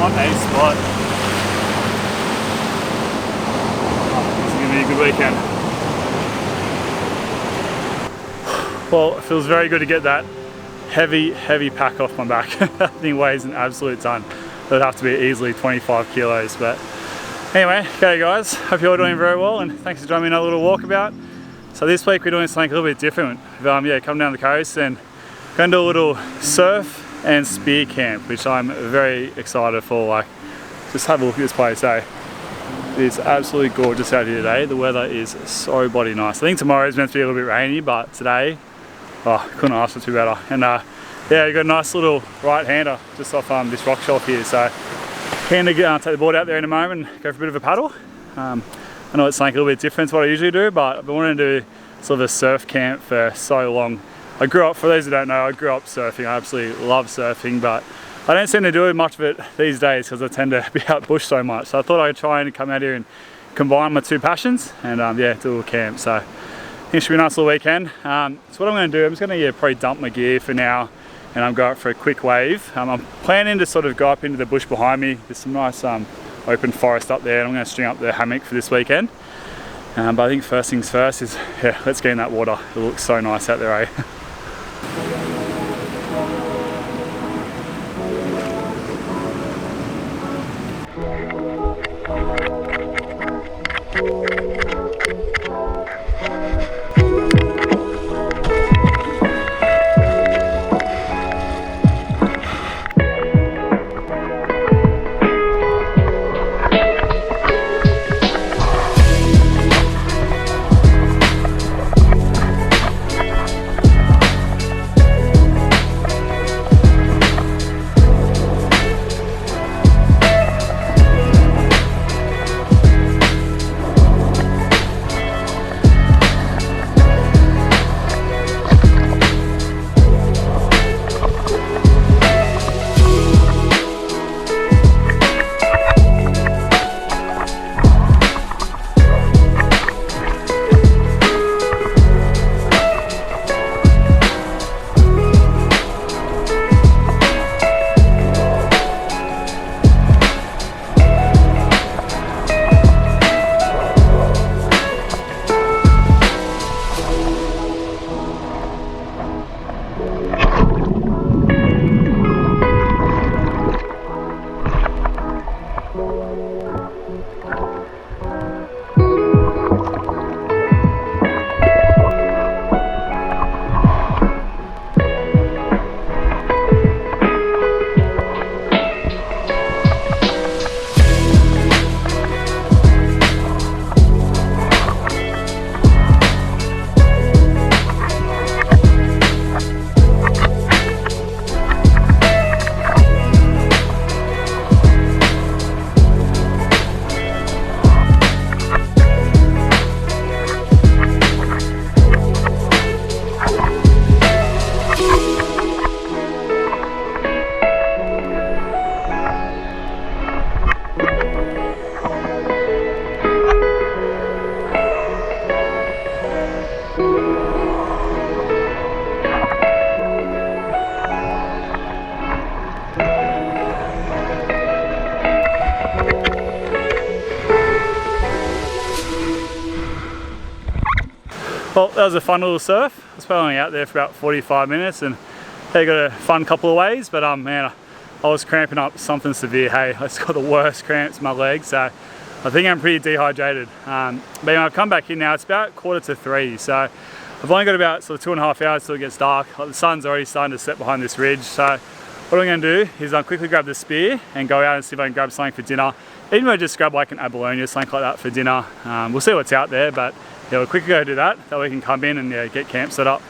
On a spot. Oh, this is going to be a good weekend. Well, it feels very good to get that heavy pack off my back. That thing weighs an absolute ton. It would have to be easily 25 kilos, but anyway, okay guys, hope you're all doing very well, and thanks for joining me in a little walkabout. So this week we're doing something a little bit different. Yeah, come down the coast and going to do a little surf and spear camp, which I'm very excited for. Like, just have a look at this place, eh? It is absolutely gorgeous out here today. The weather is so bloody nice. I think tomorrow is meant to be a little bit rainy, but today, oh, couldn't ask for two better. And yeah, you got a nice little right-hander just off this rock shelf here. So, keen to take the board out there in a moment and go for a bit of a paddle. I know it's something a little bit different to what I usually do, but I've been wanting to do sort of a surf camp for so long. I grew up, for those who don't know, I grew up surfing. I absolutely love surfing, but I don't seem to do much of it these days because I tend to be out bush so much. So I thought I'd try and come out here and combine my two passions and yeah, do a little camp. So I think it should be a nice little weekend. So what I'm going to do, I'm just going to probably dump my gear for now and go out for a quick wave. I'm planning to sort of go up into the bush behind me. There's some nice open forest up there, and I'm going to string up the hammock for this weekend. But I think first things first is, yeah, let's get in that water. It looks so nice out there, eh? Well, that was a fun little surf. I was probably only out there for about 45 minutes and they got a fun couple of waves, but man, I was cramping up something severe. Hey, I just got the worst cramps in my legs, so I think I'm pretty dehydrated. But anyway, I've come back in now. It's about 2:45, so I've only got about sort of 2.5 hours till it gets dark. The sun's already starting to set behind this ridge, so what I'm going to do is quickly grab the spear and go out and see if I can grab something for dinner. Even though I just grab like an abalone or something like that for dinner. We'll see what's out there, but yeah, we'll quickly go do that. That way we can come in and get camp set up.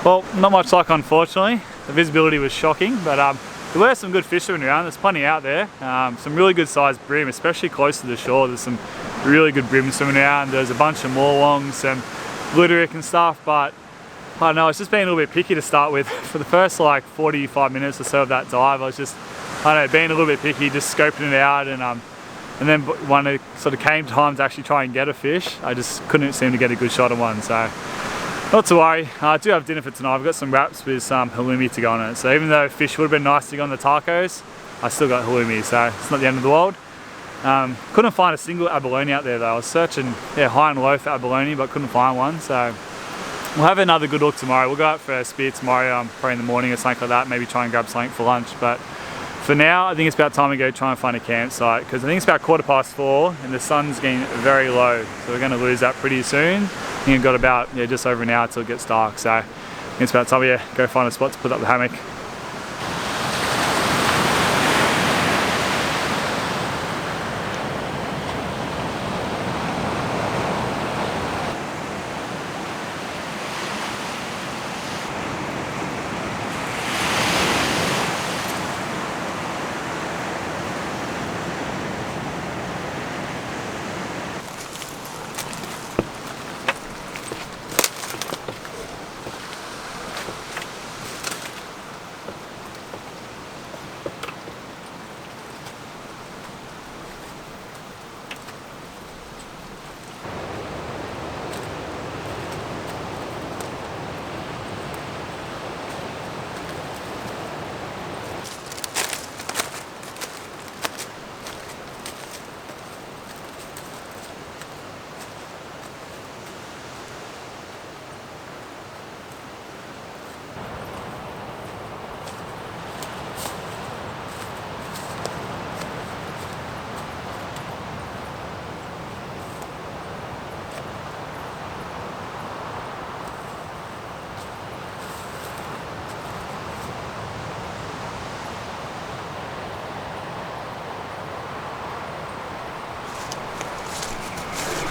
Well, not much luck unfortunately. The visibility was shocking, but there were some good fish swimming around. There's plenty out there. Some really good sized bream, especially close to the shore. There's some really good bream swimming around. There's a bunch of morlongs, some glitteric and stuff, but I don't know, it's just being a little bit picky to start with. For the first like 45 minutes or so of that dive, I was just, I don't know, being a little bit picky, just scoping it out, and then when it sort of came time to actually try and get a fish, I just couldn't seem to get a good shot on one. So not to worry, I do have dinner for tonight. I've got some wraps with some halloumi to go on it. So even though fish would have been nice to go on the tacos, I still got halloumi, so it's not the end of the world. Couldn't find a single abalone out there though. I was searching high and low for abalone, but couldn't find one. So we'll have another good look tomorrow. We'll go out for a spear tomorrow, probably in the morning or something like that. Maybe try and grab something for lunch. But for now, I think it's about time to go try and find a campsite, because I think it's about 4:15 and the sun's getting very low. So we're going to lose that pretty soon. I think we've got about just over an hour till it gets dark. So I think it's about time to go find a spot to put up the hammock.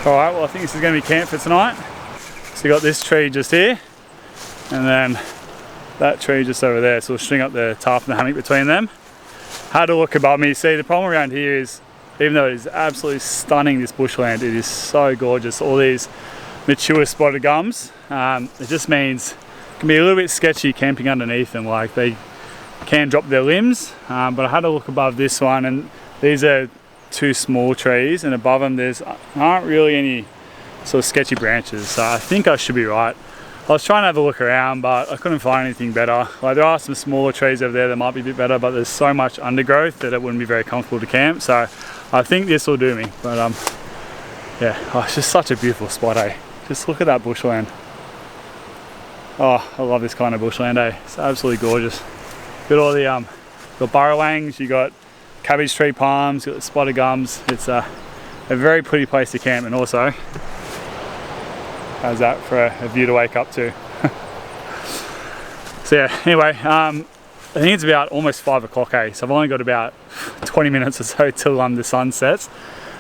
Alright, well I think this is going to be camp for tonight. So you got this tree just here, and then that tree just over there, so we'll string up the tarp and the hammock between them. Had a look above me. See, the problem around here is, even though it is absolutely stunning, this bushland, it is so gorgeous. All these mature spotted gums. It just means it can be a little bit sketchy camping underneath them. Like, they can drop their limbs, but I had a look above this one, and these are 2 small trees, and above them aren't really any sort of sketchy branches, so I think I should be right. I was trying to have a look around, but I couldn't find anything better. Like, there are some smaller trees over there that might be a bit better, but there's so much undergrowth that it wouldn't be very comfortable to camp, so I think this will do me. But yeah, oh, it's just such a beautiful spot, eh? Just look at that bushland. Oh, I love this kind of bushland, eh? It's absolutely gorgeous. Got all the burrowangs, you got cabbage tree palms, you got the spotted gums. It's a very pretty place to camp, and also how's that for a view to wake up to? So yeah, anyway, I think it's about almost 5 o'clock, eh? So I've only got about 20 minutes or so till the sun sets.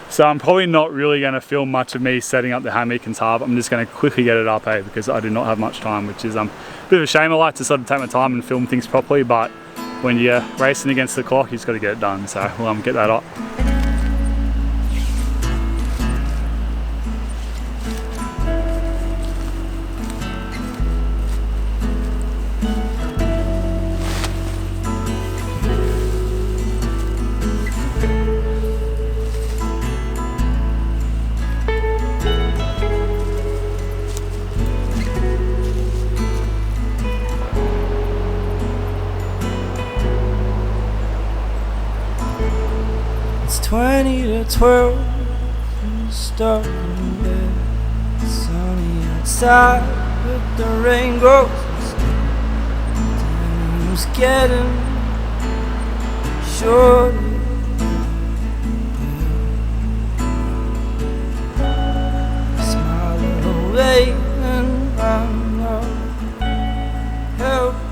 So I'm probably not really going to film much of me setting up the hammock and tarp. I'm just going to quickly get it up, eh? Because I do not have much time, which is a bit of a shame. I like to sort of take my time and film things properly, but when you're racing against the clock, you just got to get it done. So we'll get that up. It's 20 to 12, and starting bed. It's sunny outside, but the rain goes. Time's getting shorter. Smile away, and I'm not helpless.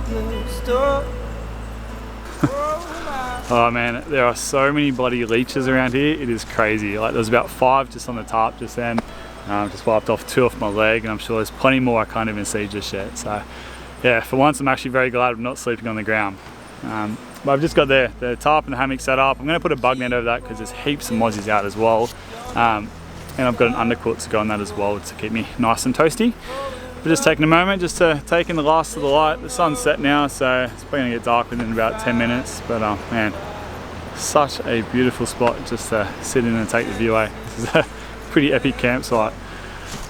Oh man, there are so many bloody leeches around here, it is crazy. Like, there's about 5 just on the tarp just then. Just wiped off 2 off my leg, and I'm sure there's plenty more I can't even see just yet. So yeah, for once I'm actually very glad I'm not sleeping on the ground. But I've just got the tarp and the hammock set up. I'm going to put a bug net over that because there's heaps of mozzies out as well. And I've got an undercoat to go on that as well to keep me nice and toasty. We're just taking a moment just to take in the last of the light. The sun's set now, so it's probably going to get dark within about 10 minutes. But man, such a beautiful spot just to sit in and take the view, eh? This is a pretty epic campsite.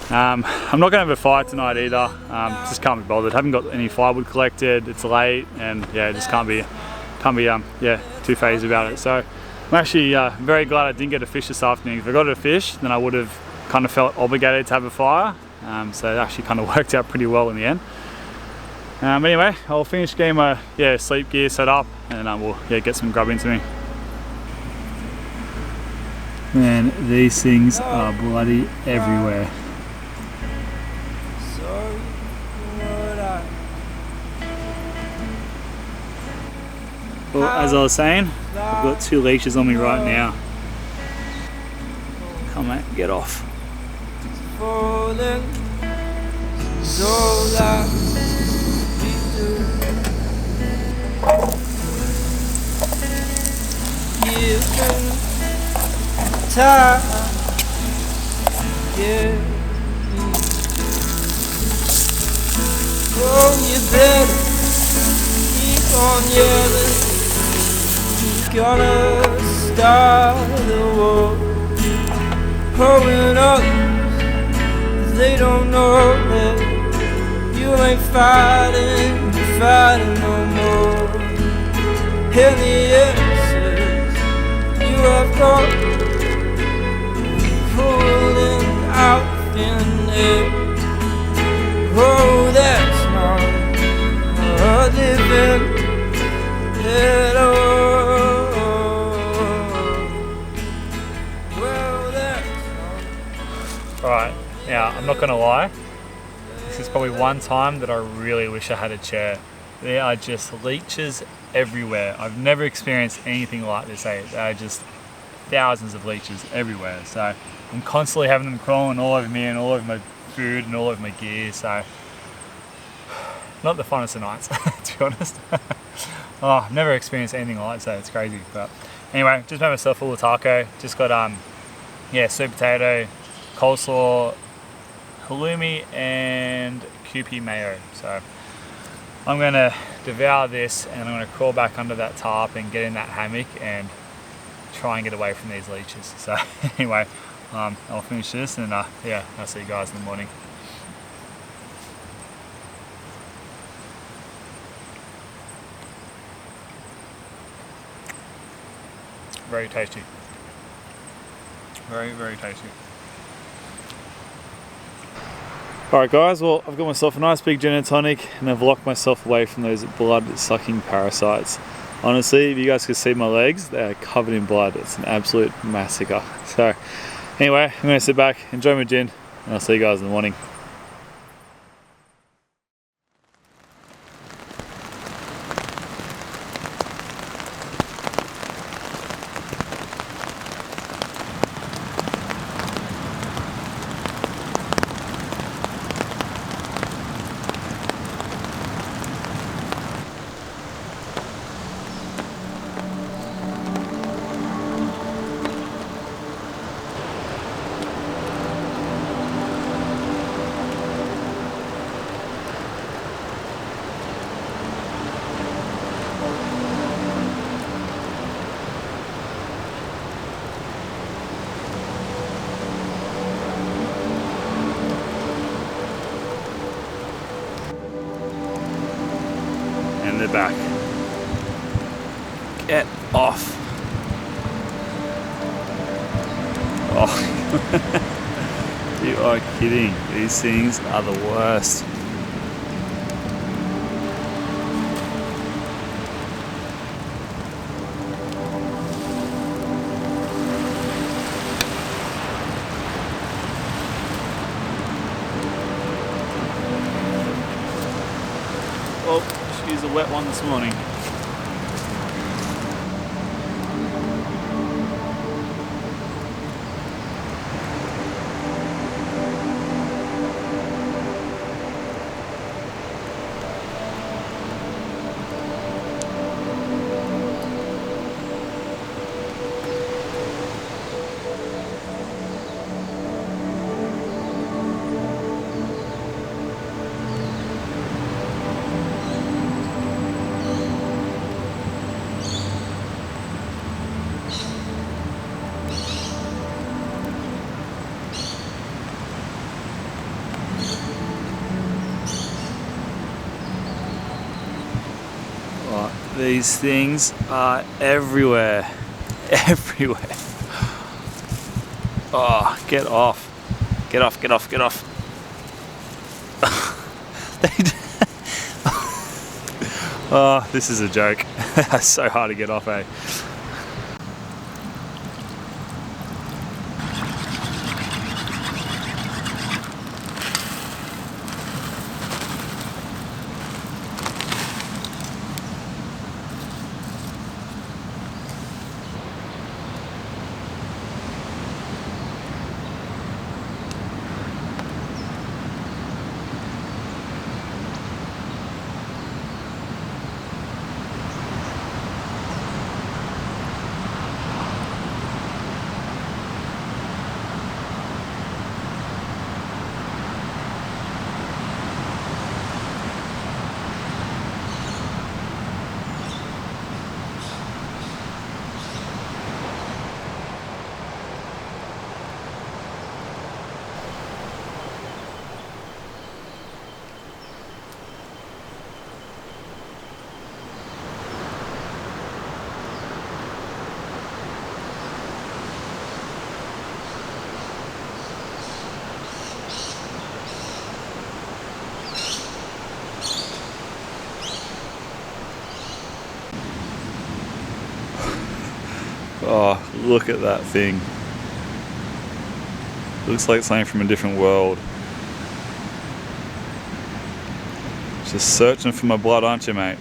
I'm not going to have a fire tonight either. Just can't be bothered. Haven't got any firewood collected. It's late, and yeah, just can't be yeah, too phased about it. So I'm actually very glad I didn't get to fish this afternoon. If I got to fish, then I would have kind of felt obligated to have a fire. So it actually kind of worked out pretty well in the end. But anyway, I'll finish getting my sleep gear set up, and we'll get some grub into me. Man, these things are bloody everywhere. Well, as I was saying, I've got 2 leashes on me right now. Come on, get off. Oh, you better keep on yelling. You're gonna start the war. Hoping others, they don't know that you ain't fighting, you're fighting no more. And the answers you have got pulling out in air. Oh, that's not living at all. Well, that's Alright, now I'm not gonna lie, this is probably one time that I really wish I had a chair. There are just leeches everywhere. I've never experienced anything like this, eh? There are just thousands of leeches everywhere. So I'm constantly having them crawling all over me and all over my food and all over my gear, so not the funnest of nights, to be honest. Oh, I've never experienced anything like that, it's crazy. But anyway, just made myself a little taco. Just got yeah, sweet potato, coleslaw, halloumi, and Kewpie mayo. So I'm gonna devour this, and I'm gonna crawl back under that tarp and get in that hammock and try and get away from these leeches. So anyway, I'll finish this, and yeah, I'll see you guys in the morning. Very tasty. Very, very tasty. Alright guys, well I've got myself a nice big gin and tonic, and I've locked myself away from those blood sucking parasites. Honestly, if you guys could see my legs, they're covered in blood. It's an absolute massacre. So anyway, I'm going to sit back, enjoy my gin, and I'll see you guys in the morning. And they're back. Get off. Oh, you are kidding. These things are the worst. Well, she used a wet one this morning. These things are everywhere. Everywhere. Oh, get off. Get off, get off, get off. Oh, this is a joke. That's so hard to get off, eh? Oh, look at that thing. Looks like something from a different world. Just searching for my blood, aren't you, mate?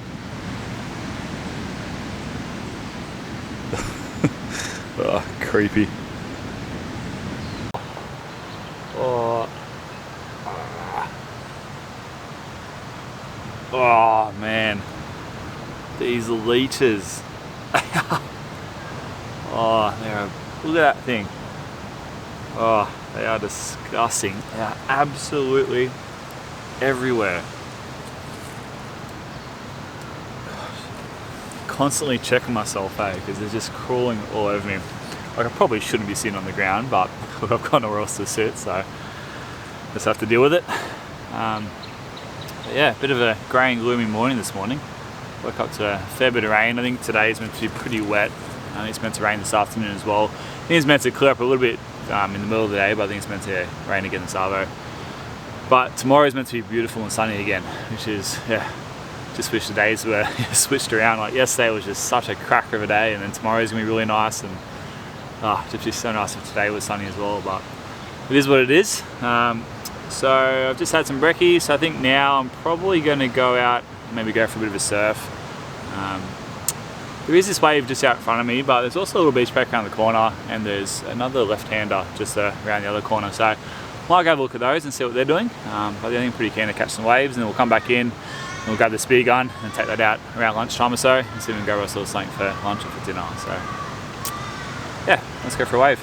Oh, creepy. Oh man, these leeches. Oh, look at that thing. Oh, they are disgusting. They are absolutely everywhere. Constantly checking myself, because they're just crawling all over me. Like, I probably shouldn't be sitting on the ground, but I've got nowhere else to sit, so just have to deal with it. Yeah, a bit of a grey and gloomy morning this morning. Woke up to a fair bit of rain. I think today's meant to be pretty wet. I think it's meant to rain this afternoon as well. I think it's meant to clear up a little bit in the middle of the day, but I think it's meant to rain again this arvo. But tomorrow is meant to be beautiful and sunny again, which is, yeah, just wish the days were switched around. Like yesterday was just such a cracker of a day, and then tomorrow's gonna be really nice, and it's just so nice if today was sunny as well, but it is what it is. So I've just had some brekkie, so I think now I'm probably gonna go out, maybe go for a bit of a surf. There is this wave just out in front of me, but there's also a little beach break around the corner, and there's another left-hander just around the other corner. So I might go have a look at those and see what they're doing. But I think I'm pretty keen to catch some waves, and then we'll come back in and we'll grab the spear gun and take that out around lunchtime or so, and see if we can grab ourselves something for lunch or for dinner. So yeah, let's go for a wave.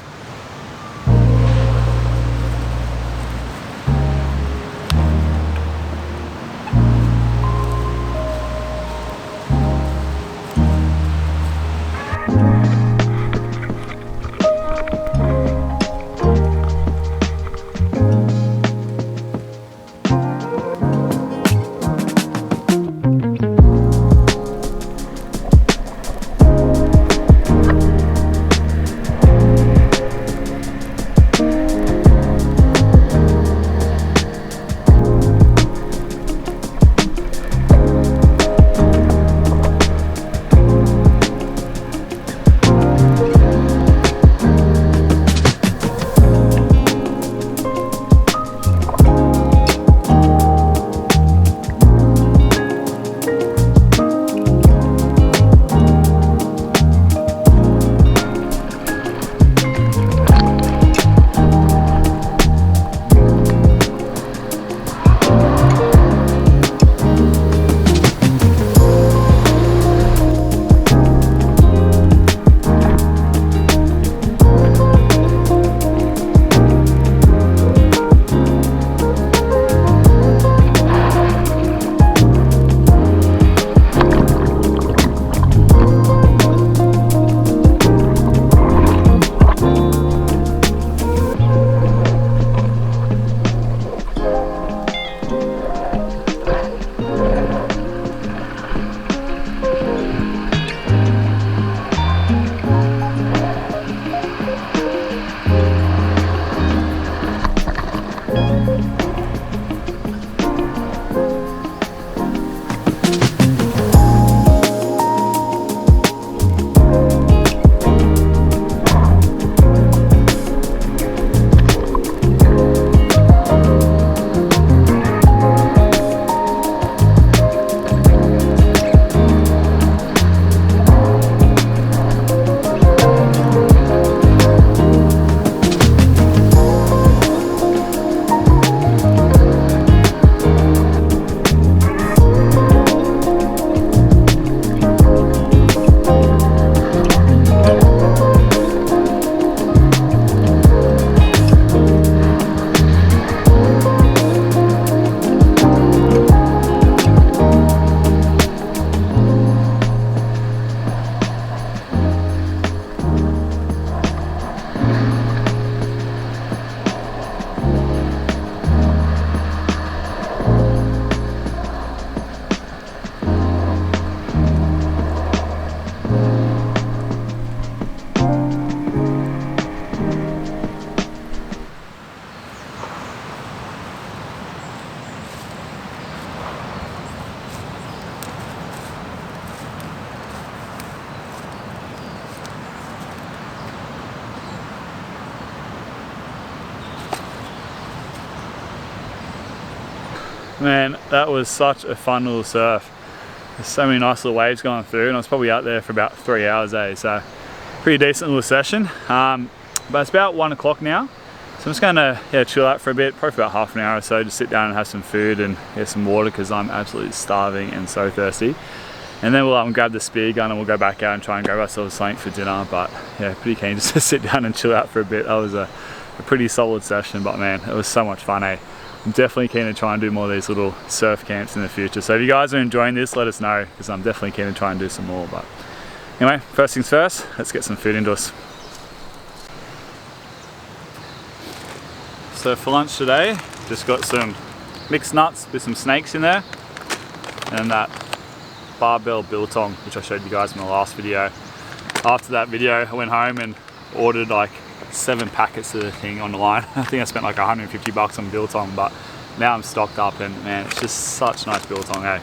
Man, that was such a fun little surf. There's so many nice little waves going through, and I was probably out there for about 3 hours, so pretty decent little session. But it's about 1 o'clock now, So I'm just gonna chill out for a bit, probably for about half an hour or so, just sit down and have some food and get some water because I'm absolutely starving and so thirsty. And then we'll grab the speed gun and we'll go back out and try and grab ourselves something for dinner. But yeah, pretty keen just to sit down and chill out for a bit. That was a pretty solid session, but man, it was so much fun, eh? I'm definitely keen to try and do more of these little surf camps in the future. So if you guys are enjoying this, let us know, because I'm definitely keen to try and do some more. But anyway, first things first, let's get some food into us. So for lunch today, just got some mixed nuts with some snakes in there, and that barbell biltong, which I showed you guys in the last video. After that video, I went home and ordered like 7 packets of the thing on the line. I think I spent like 150 bucks on biltong, but now I'm stocked up, and man, it's just such nice biltong, eh?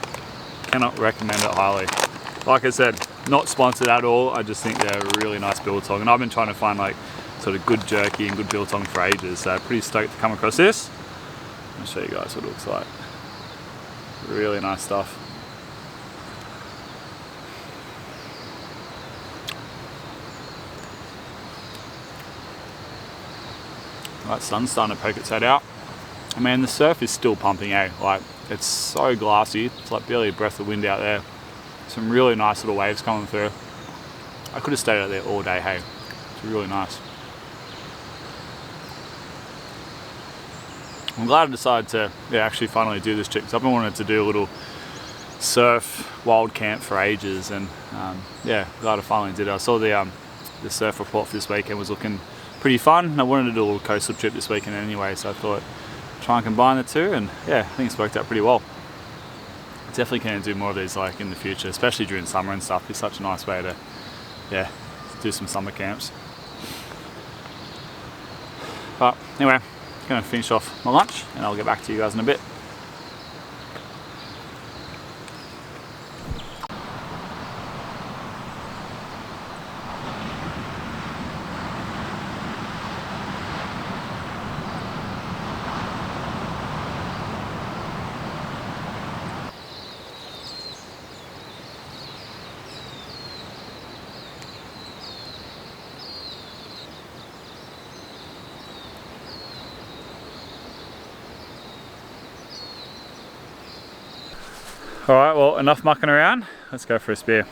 Cannot recommend it highly. Like I said, not sponsored at all, I just think they're a really nice biltong, and I've been trying to find like sort of good jerky and good biltong for ages, so pretty stoked to come across this. I'll show you guys what it looks like. Really nice stuff. That sun's starting to poke its head out. I mean, the surf is still pumping, eh? Like, it's so glassy, it's like barely a breath of wind out there. Some really nice little waves coming through. I could have stayed out there all day, hey. It's really nice. I'm glad I decided to actually finally do this trip, because I've been wanting to do a little surf wild camp for ages, and yeah, glad I finally did it. I saw the surf report for this weekend was looking pretty fun. I wanted to do a little coastal trip this weekend anyway, so I thought try and combine the two, and yeah, I think it's worked out pretty well. Definitely can do more of these like in the future, especially during summer and stuff. It's such a nice way to do some summer camps. But anyway, gonna finish off my lunch and I'll get back to you guys in a bit. Alright, well, enough mucking around. Let's go for a spear.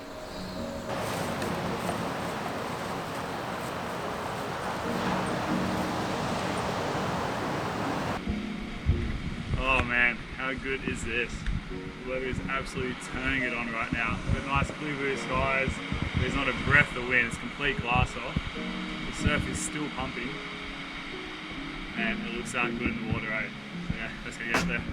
Oh man, how good is this? The weather is absolutely turning it on right now. With nice blue skies, there's not a breath of wind, it's complete glass off. The surf is still pumping, and it looks that good in the water, eh? So yeah, let's go get out there.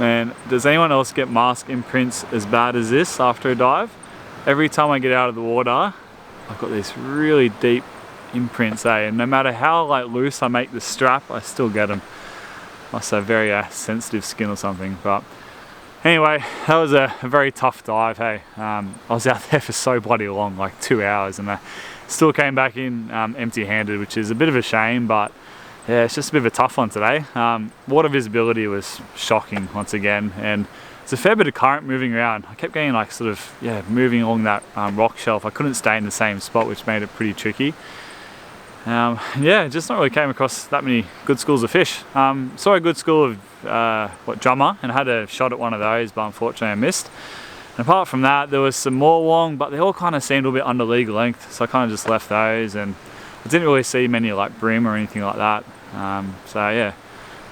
Man, does anyone else get mask imprints as bad as this after a dive? Every time I get out of the water, I've got these really deep imprints, and no matter how like loose I make the strap, I still get them. Must have very sensitive skin or something. But anyway, that was a very tough dive. Hey, I was out there for so bloody long, like 2 hours, and I still came back in empty-handed, which is a bit of a shame. But yeah, it's just a bit of a tough one today. Water visibility was shocking once again, and it's a fair bit of current moving around. I kept getting like sort of, yeah, moving along that rock shelf. I couldn't stay in the same spot, which made it pretty tricky. Yeah, just not really came across that many good schools of fish. Saw a good school of drummer, and had a shot at one of those, but unfortunately I missed. And apart from that, there was some more long, but they all kind of seemed a bit under league length, so I kind of just left those, and I didn't really see many like brim or anything like that. So yeah,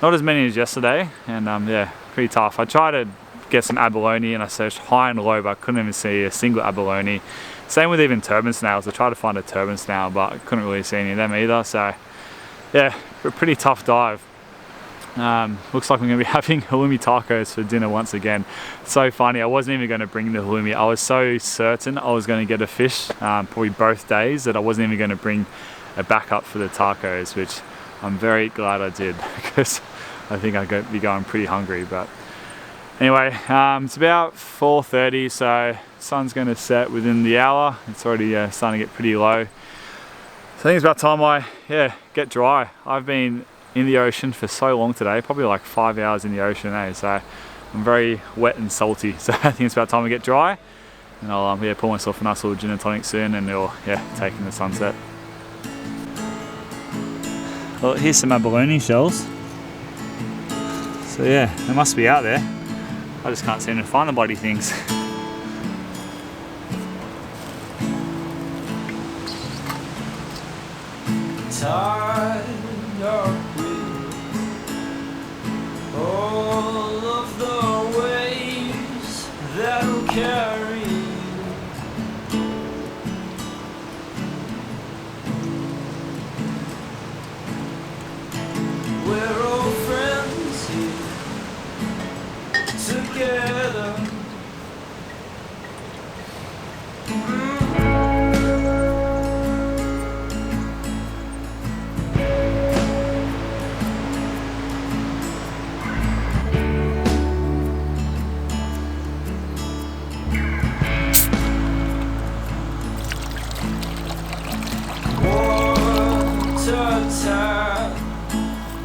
not as many as yesterday, and yeah, pretty tough. I tried to get some abalone and I searched high and low, but I couldn't even see a single abalone. Same with even turban snails. I tried to find a turban snail, but I couldn't really see any of them either. So yeah, a pretty tough dive. Looks like I'm going to be having halloumi tacos for dinner once again. So funny, I wasn't even going to bring the halloumi. I was so certain I was going to get a fish, probably both days, that I wasn't even going to bring a backup for the tacos, which I'm very glad I did, because I think I'd be going pretty hungry. But anyway, it's about 4:30, so sun's going to set within the hour. It's already starting to get pretty low. So I think it's about time I get dry. I've been in the ocean for so long today, probably like 5 hours in the ocean, so I'm very wet and salty. So I think it's about time to get dry, and I'll pour myself a nice little gin and tonic soon, and we'll take in the sunset. Well, here's some abalone shells. So yeah, they must be out there. I just can't seem to find the bloody things. Tired up with all of the waves that'll carry you. We're all friends here together. Tap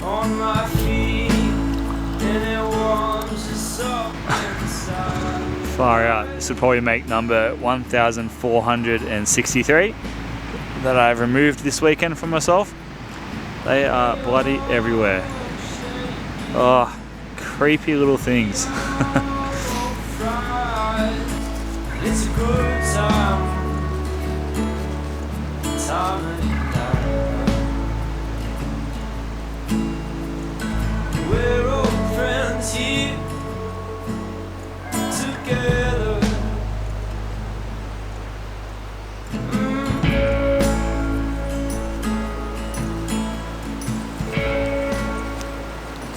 on my feet, and it warms us up inside. Far out. This would probably make number 1,463 that I've removed this weekend from myself. They are bloody everywhere. Oh, creepy little things. It's a good time. We're all friends here together.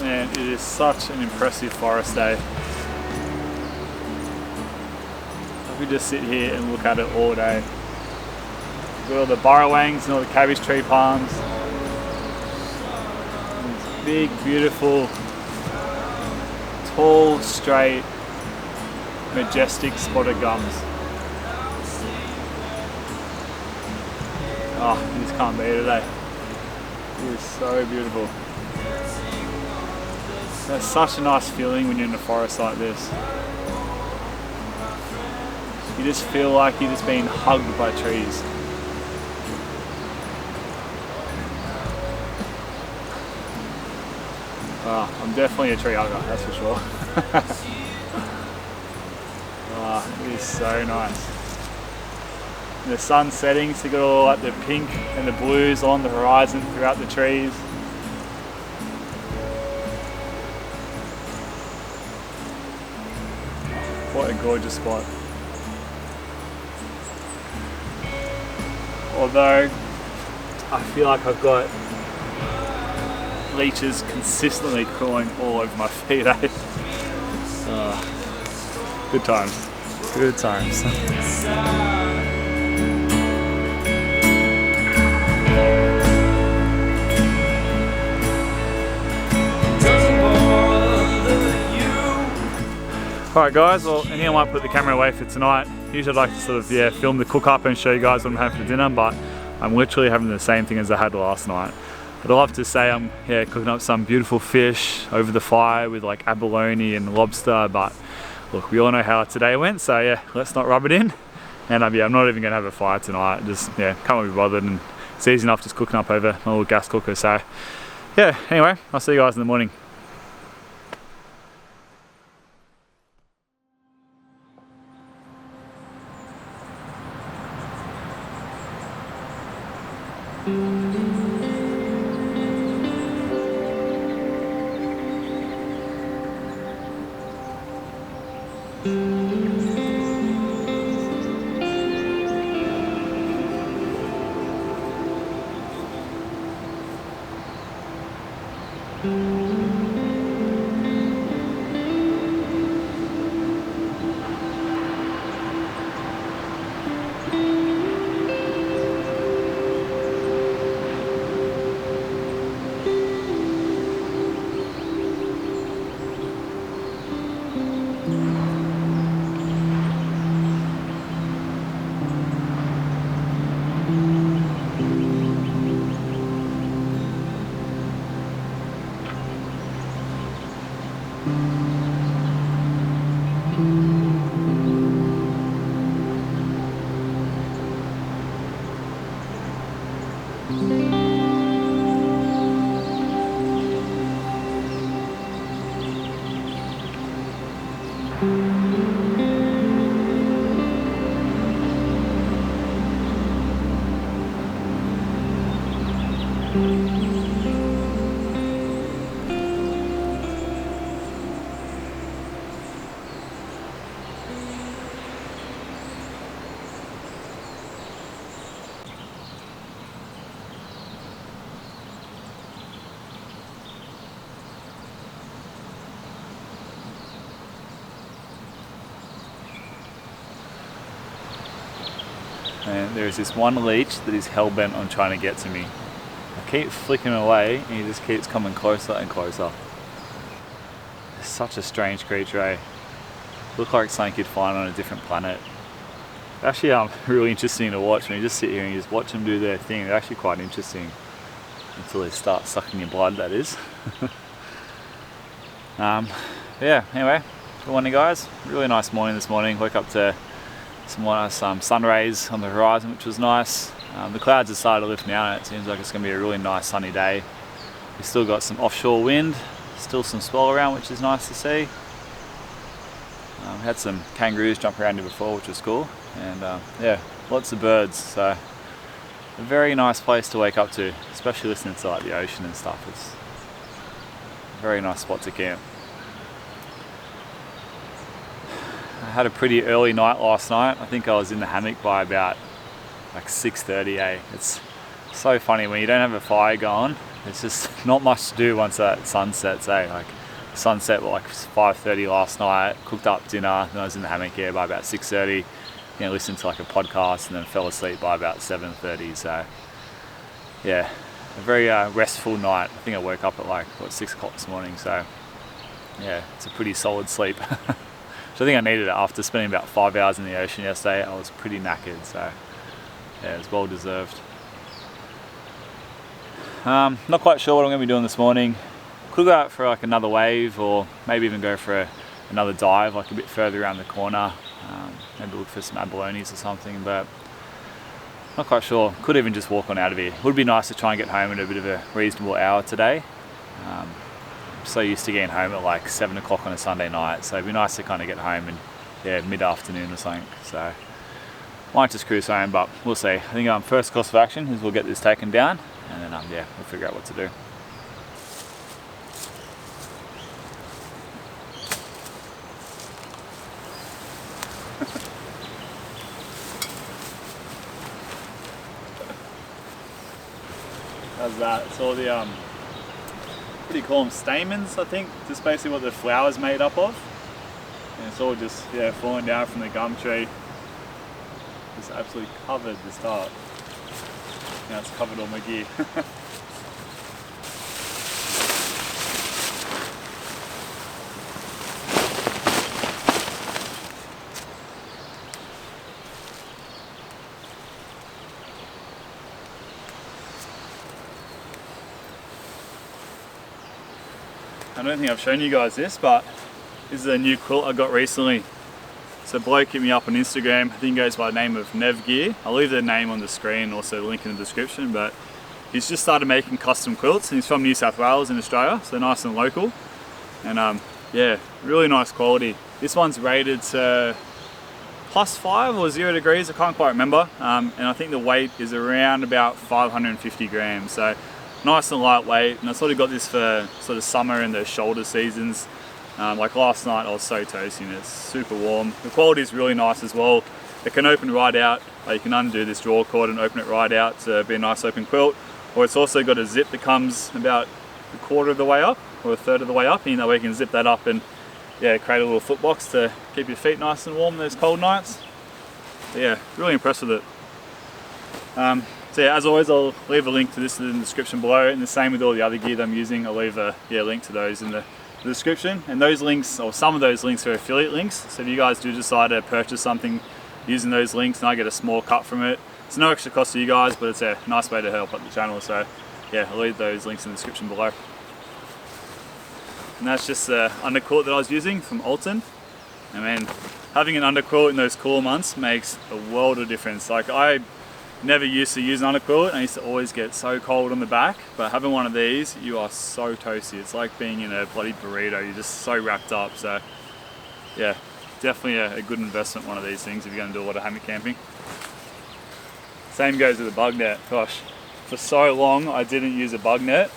Man, it is such an impressive forest day. I could just sit here and look at it all day. With all the burrowangs and all the cabbage tree palms. Big, beautiful, tall, straight, majestic spotted gums. Oh, you just can't beat it today. It is so beautiful. That's such a nice feeling when you're in a forest like this. You just feel like you're just being hugged by trees. Oh, I'm definitely a tree hugger, that's for sure. Oh, it is so nice. And the sun's setting, so you got all like the pink and the blues on the horizon throughout the trees. What a gorgeous spot. Although I feel like I've got leeches consistently crawling all over my feet, Good times. Good times. Alright guys, well I think I might put the camera away for tonight. Usually I'd like to sort of film the cook up and show you guys what I'm having for dinner, but I'm literally having the same thing as I had last night. But I'll have to say I'm cooking up some beautiful fish over the fire with like abalone and lobster, but look, we all know how today went, so yeah, let's not rub it in. And I'm not even going to have a fire tonight, just can't be bothered, and it's easy enough just cooking up over my little gas cooker. So yeah, anyway, I'll see you guys in the morning. And there's this one leech that is hell-bent on trying to get to me. I keep flicking away and he just keeps coming closer and closer. It's such a strange creature, eh? Look like something you'd find on a different planet. Actually really interesting to watch. When you just sit here and you just watch them do their thing, they're actually quite interesting. Until they start sucking your blood, that is. Yeah, anyway, good morning guys. Really nice morning this morning. Woke up to some nice sun rays on the horizon, which was nice. The clouds have started to lift now and it seems like it's going to be a really nice sunny day. We've still got some offshore wind, still some swell around, which is nice to see. We had some kangaroos jump around here before, which was cool. And yeah, lots of birds, so a very nice place to wake up to, especially listening to like the ocean and stuff. It's a very nice spot to camp. I had a pretty early night last night. I think I was in the hammock by about like 6:30, eh? It's so funny when you don't have a fire going, it's just not much to do once that sun sets, eh? Like sunset like 5:30 last night, cooked up dinner, then I was in the hammock here by about 6:30, listened to like a podcast and then fell asleep by about 7:30. So yeah, a very restful night. I think I woke up at like 6 o'clock this morning, so yeah, it's a pretty solid sleep. So I think I needed it after spending about 5 hours in the ocean yesterday. I was pretty knackered, so yeah, it was well deserved. Not quite sure what I'm going to be doing this morning. Could go out for like another wave, or maybe even go for another dive like a bit further around the corner. Maybe look for some abalones or something, but not quite sure. Could even just walk on out of here. Would be nice to try and get home at a bit of a reasonable hour today. I'm so used to getting home at like 7 o'clock on a Sunday night, so it'd be nice to kind of get home in mid-afternoon or something. So might just cruise home, but we'll see. I think first course of action is we'll get this taken down, and then yeah, we'll figure out what to do. How's that? It's all the what do you call them? Stamens, I think. Just basically what the flower's made up of. And it's all just, yeah, falling down from the gum tree. Just absolutely covered this tarp. Now it's covered all my gear. I don't think I've shown you guys this, but this is a new quilt I got recently. So bloke hit me up on Instagram, I think he goes by the name of Nev Gear. I'll leave the name on the screen, also the link in the description, but he's just started making custom quilts and he's from New South Wales in Australia, so nice and local. And yeah, really nice quality. This one's rated to +5 or 0 degrees, I can't quite remember. And I think the weight is around about 550 grams. So nice and lightweight, and I sort of got this for sort of summer and the shoulder seasons. Like last night I was so toasty and it's super warm. The quality is really nice as well. It can open right out, you can undo this draw cord and open it right out to be a nice open quilt. Or it's also got a zip that comes about a quarter of the way up or a third of the way up, and you know, we can zip that up and yeah, create a little foot box to keep your feet nice and warm those cold nights. So yeah, really impressed with it. So yeah, as always, I'll leave a link to this in the description below, and the same with all the other gear that I'm using. I'll leave a link to those in the description. And those links, or some of those links, are affiliate links. So if you guys do decide to purchase something using those links, and I get a small cut from it, it's no extra cost to you guys, but it's a nice way to help out the channel. So yeah, I'll leave those links in the description below. And that's just the underquilt that I was using from Alton. I mean, having an underquilt in those cooler months makes a world of difference. Like, I never used to use an underquilt. I used to always get so cold on the back, but having one of these, you are so toasty. It's like being in a bloody burrito. You're just so wrapped up. So yeah, definitely a good investment, one of these things, if you're going to do a lot of hammock camping. Same goes with the bug net. Gosh, for so long I didn't use a bug net,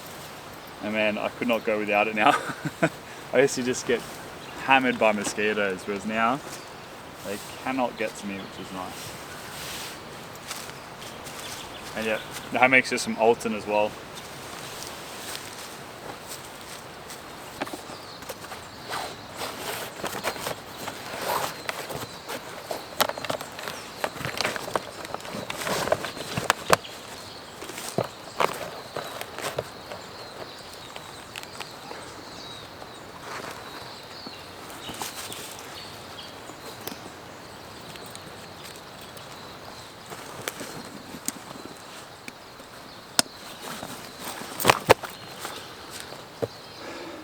and man, I could not go without it now. I used to just get hammered by mosquitoes, whereas now they cannot get to me, which is nice. And yeah, the hammock's just from Alton as well.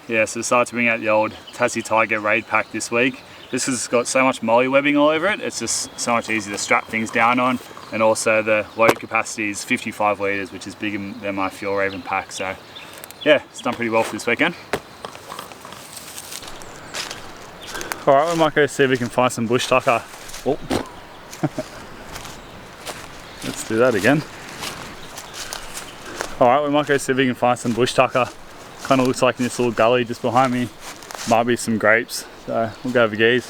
Yeah, so decided to bring out the old Tassie Tiger Raid Pack this week. This has got so much molly webbing all over it, it's just so much easier to strap things down on, and also the load capacity is 55 litres, which is bigger than my Fuel Raven pack. So yeah, it's done pretty well for this weekend. Alright, we might go see if we can find some bush tucker. Oh. Let's do that again. Alright, we might go see if we can find some bush tucker. Kind of looks like in this little gully just behind me might be some grapes, so we'll go over geese.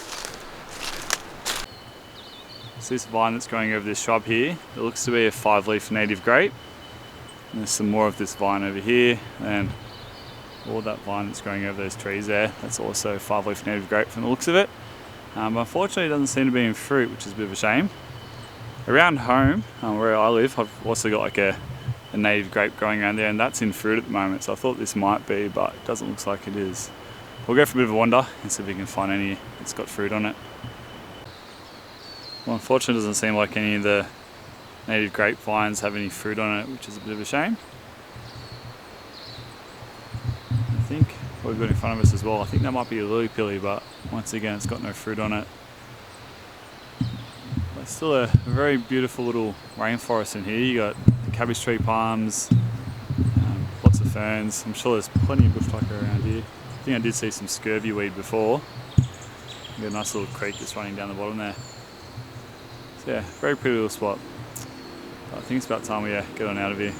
So this vine that's growing over this shrub here, it looks to be a 5-leaf native grape. And there's some more of this vine over here, and all that vine that's growing over those trees there, that's also a 5-leaf native grape from the looks of it. But unfortunately it doesn't seem to be in fruit, which is a bit of a shame. Around home, where I live, I've also got like a native grape growing around there, and that's in fruit at the moment, so I thought this might be, but it doesn't look like it is. We'll go for a bit of a wander and see if we can find any that's got fruit on it. Well, unfortunately it doesn't seem like any of the native grape vines have any fruit on it, which is a bit of a shame. I think what we've got in front of us as well, I think that might be a lily pilly, but once again it's got no fruit on it. But it's still a very beautiful little rainforest in here. You got cabbage tree palms, lots of ferns. I'm sure there's plenty of bush tucker around here. I think I did see some scurvy weed before. You got a nice little creek that's running down the bottom there. So yeah, very pretty little spot. But I think it's about time we get on out of here.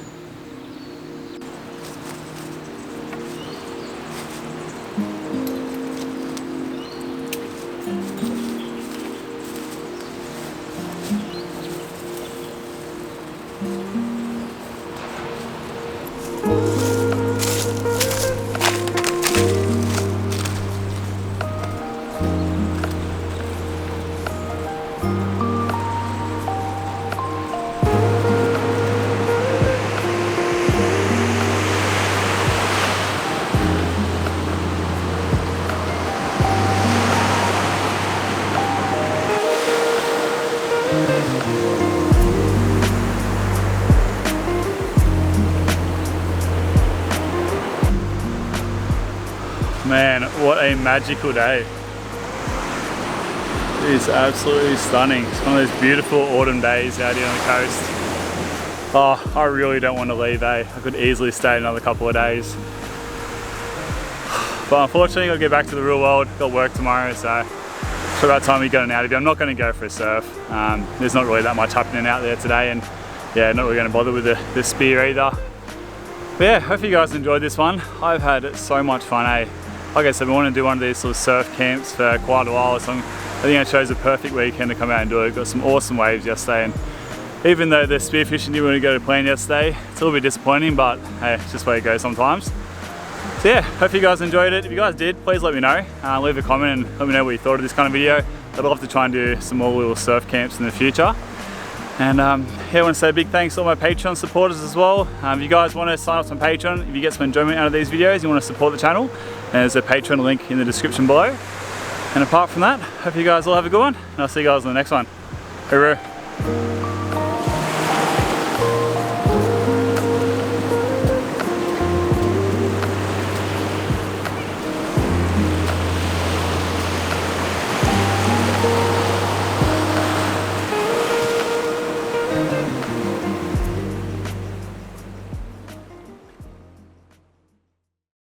Man, what a magical day. It is absolutely stunning. It's one of those beautiful autumn days out here on the coast. Oh, I really don't want to leave, eh? I could easily stay another couple of days. But unfortunately, I'll get back to the real world. Got work tomorrow, so it's about time we get out of here. I'm not going to go for a surf. There's not really that much happening out there today, and yeah, not really going to bother with the spear either. But yeah, hope you guys enjoyed this one. I've had so much fun, eh? Like I said, we want to do one of these sort of surf camps for quite a while, so I think it shows a perfect weekend to come out and do it. Got some awesome waves yesterday, and even though the spearfishing didn't really go to plan yesterday, it's a little bit disappointing, but hey, it's just the way it goes sometimes. So yeah, hope you guys enjoyed it. If you guys did, please let me know. Leave a comment and let me know what you thought of this kind of video. I'd love to try and do some more little surf camps in the future. And here I want to say a big thanks to all my Patreon supporters as well. If you guys want to sign up to my Patreon, if you get some enjoyment out of these videos, you want to support the channel, there's a Patreon link in the description below. And apart from that, hope you guys all have a good one, and I'll see you guys in the next one. Hooroo.